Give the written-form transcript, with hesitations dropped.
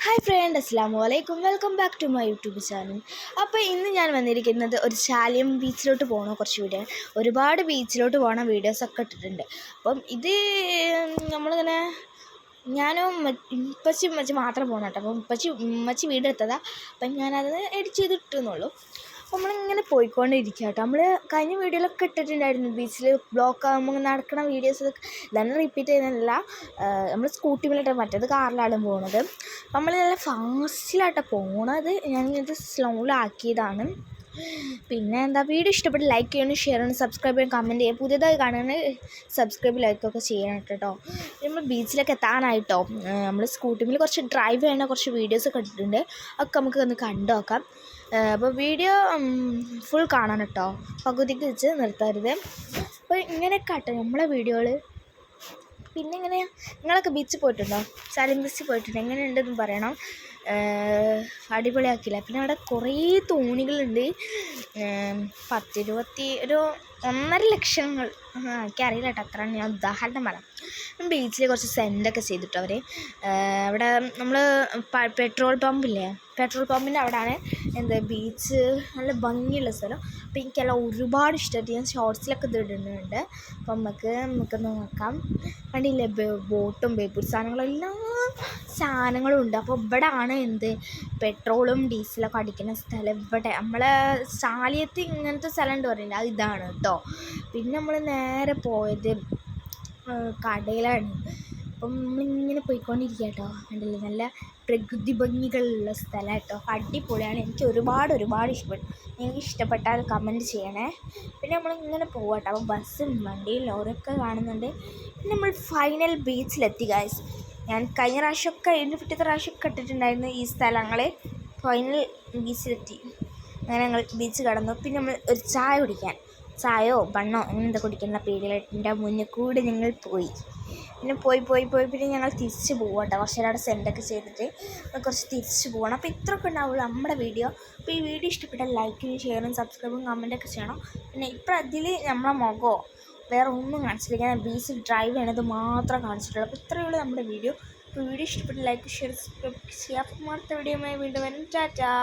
Hi friend, അസ്സലാമു അലൈക്കും. Welcome back to my YouTube channel. അപ്പോൾ ഇന്ന് ഞാൻ വന്നിരിക്കുന്നത് ഒരു ചാലിയം ബീച്ചിലോട്ട് പോകണ കുറച്ച് വീഡിയോ, ഒരുപാട് ബീച്ചിലോട്ട് പോകണ വീഡിയോസൊക്കെ ഇട്ടിട്ടുണ്ട്. അപ്പം ഇത് നമ്മളിങ്ങനെ ഞാനും ഉമ്മച്ചി മാത്രം പോകണം കേട്ടോ. അപ്പം ഉമ്മച്ചി വീടെടുത്തതാണ്. അപ്പം ഞാനത് എഡിറ്റ് ചെയ്ത് ഇട്ടെന്നുള്ളൂ. അപ്പോൾ നമ്മളിങ്ങനെ പോയിക്കൊണ്ടിരിക്കുക കേട്ടോ. നമ്മൾ കഴിഞ്ഞ വീഡിയോയിലൊക്കെ ഇട്ടിട്ടുണ്ടായിരുന്നു ബീച്ചിൽ ബ്ലോക്ക് ആകുമ്പോൾ നടക്കുന്ന വീഡിയോസ്. തന്നെ റിപ്പീറ്റ് ചെയ്യുന്നില്ല. നമ്മൾ സ്കൂട്ടി മേലിട്ട്, മറ്റേത് കാറിലാണ് പോകുന്നത്. അപ്പം നമ്മൾ നല്ല ഫാസ്റ്റിലായിട്ടാണ് പോകണത്. ഞാനിത് സ്ലോയിലാക്കിയതാണ്. പിന്നെ എന്താ, വീഡിയോ ഇഷ്ടപ്പെട്ട് ലൈക്ക് ചെയ്യണം, ഷെയർ ചെയ്യണം, സബ്സ്ക്രൈബ് ചെയ്യണം, കമൻറ്റ് ചെയ്യുക. പുതിയതായി കാണുകയാണെങ്കിൽ സബ്സ്ക്രൈബ് ലൈക്കൊക്കെ ചെയ്യണം കേട്ടോ. നമ്മൾ ബീച്ചിലൊക്കെ എത്താനായിട്ടോ. നമ്മൾ സ്കൂട്ടിയിൽ കുറച്ച് ഡ്രൈവ് ചെയ്യണ കുറച്ച് വീഡിയോസൊക്കെ ഇട്ടിട്ടുണ്ട്. ഒക്കെ നമുക്ക് ഒന്ന് കണ്ടു നോക്കാം. അപ്പോൾ വീഡിയോ ഫുൾ കാണാൻ കേട്ടോ, പകുതിക്ക് വെച്ച് നിർത്തരുത്. അപ്പോൾ ഇങ്ങനെയൊക്കെ ആട്ടോ നമ്മളെ വീഡിയോകൾ. പിന്നെ എങ്ങനെയാണ്, നിങ്ങളൊക്കെ ബീച്ചിൽ പോയിട്ടുണ്ടോ? ചാലിയം ബീച്ചിൽ പോയിട്ടുണ്ടോ? എങ്ങനെയുണ്ടെന്ന് പറയണം. അടിപൊളിയാക്കില്ല. പിന്നെ അവിടെ കുറേ തോണികളുണ്ട്. 1.5 ലക്ഷങ്ങൾ എനിക്കറിയില്ല കേട്ടോ, അത്ര ഞാൻ ഉദാഹരണം പറയാം. ബീച്ചിൽ കുറച്ച് സെൻഡൊക്കെ ചെയ്തിട്ടോ അവർ. അവിടെ നമ്മൾ പെട്രോൾ പമ്പില്ലേ, പെട്രോൾ പമ്പിൻ്റെ അവിടെയാണ് ബീച്ച്. നല്ല ഭംഗിയുള്ള സ്ഥലം. അപ്പോൾ എനിക്കെല്ലാം ഒരുപാട് ഇഷ്ടമായിട്ട് ഞാൻ ഷോർട്സിലൊക്കെ ഇത് ഇടുന്നുണ്ട്. അപ്പം നമുക്കൊന്ന് നോക്കാം. കണ്ടില്ലേ, ബോട്ടും ബേപ്പൂർ സാധനങ്ങളെല്ലാം സാധനങ്ങളും ഉണ്ട്. അപ്പോൾ ഇവിടെ ആണ് പെട്രോളും ഡീസലൊക്കെ അടിക്കുന്ന സ്ഥലം. ഇവിടെ നമ്മളെ ചാലിയത്ത് ഇങ്ങനത്തെ സ്ഥലം ഉണ്ട് പറയുന്നത്, അത് ഇതാണ് കേട്ടോ. പിന്നെ നമ്മൾ നേരെ പോയത് കടയിലാണ്. അപ്പം നമ്മളിങ്ങനെ പോയിക്കൊണ്ടിരിക്കുക കേട്ടോ. കണ്ടില്ലേ, നല്ല പ്രകൃതി ഭംഗികളുള്ള സ്ഥലം കേട്ടോ. അടിപൊളിയാണ്. എനിക്ക് ഒരുപാട് ഇഷ്ടപ്പെട്ടു. നിങ്ങൾക്ക് ഇഷ്ടപ്പെട്ടാൽ കമൻറ്റ് ചെയ്യണേ. പിന്നെ നമ്മളിങ്ങനെ പോകാം കേട്ടോ. അപ്പം ബസ്സും വണ്ടിയും ലോറിയൊക്കെ കാണുന്നുണ്ട്. പിന്നെ നമ്മൾ ഫൈനൽ ബീച്ചിലെത്തി ഗൈസ്. ഞാൻ കഴിഞ്ഞ പ്രാവശ്യമൊക്കെ, ഇതിൻ്റെ പിറ്റത്തെ പ്രാവശ്യമൊക്കെ ഇട്ടിട്ടുണ്ടായിരുന്നു ഈ സ്ഥലങ്ങൾ. ഫൈനൽ ബീച്ചിലെത്തി. അങ്ങനെ ഞങ്ങൾ ബീച്ച് കടന്നു. പിന്നെ നമ്മൾ ഒരു ചായ കുടിക്കാൻ, ചായയോ ബണ്ണോ അങ്ങനത്തെ കുടിക്കുന്ന പീടികയുടെ മുന്നിൽ കൂടെ ഞങ്ങൾ പോയി. പിന്നെ പോയി പിന്നെ ഞങ്ങൾ തിരിച്ച് പോകാം കേട്ടോ. കുറച്ച് നേരം അവിടെ സെൻഡൊക്കെ ചെയ്തിട്ട് കുറച്ച് തിരിച്ച് പോകണം. അപ്പോൾ ഇത്രയൊക്കെ ഉണ്ടാവുള്ളൂ നമ്മുടെ വീഡിയോ. അപ്പോൾ ഈ വീഡിയോ ഇഷ്ടപ്പെട്ടാൽ ലൈക്കും ഷെയറും സബ്സ്ക്രൈബും കമൻറ്റൊക്കെ ചെയ്യണം. പിന്നെ ഇപ്പോൾ അതിൽ നമ്മളെ മുഖമോ വേറെ ഒന്നും കാണിച്ചില്ല. ഞാൻ ബീച്ചിൽ ഡ്രൈവ് ചെയ്യണത് മാത്രം കാണിച്ചിട്ടുള്ളൂ. അപ്പോൾ ഇത്രയേ ഉള്ളൂ നമ്മുടെ വീഡിയോ. അപ്പോൾ വീഡിയോ ഇഷ്ടപ്പെട്ട് ലൈക്ക് ഷെയർ സബ്സ്ക്രൈബ് ചെയ്യാം. അപ്പോൾ അടുത്ത വീഡിയോയുമായി വീണ്ടും വരും. ടാറ്റാ.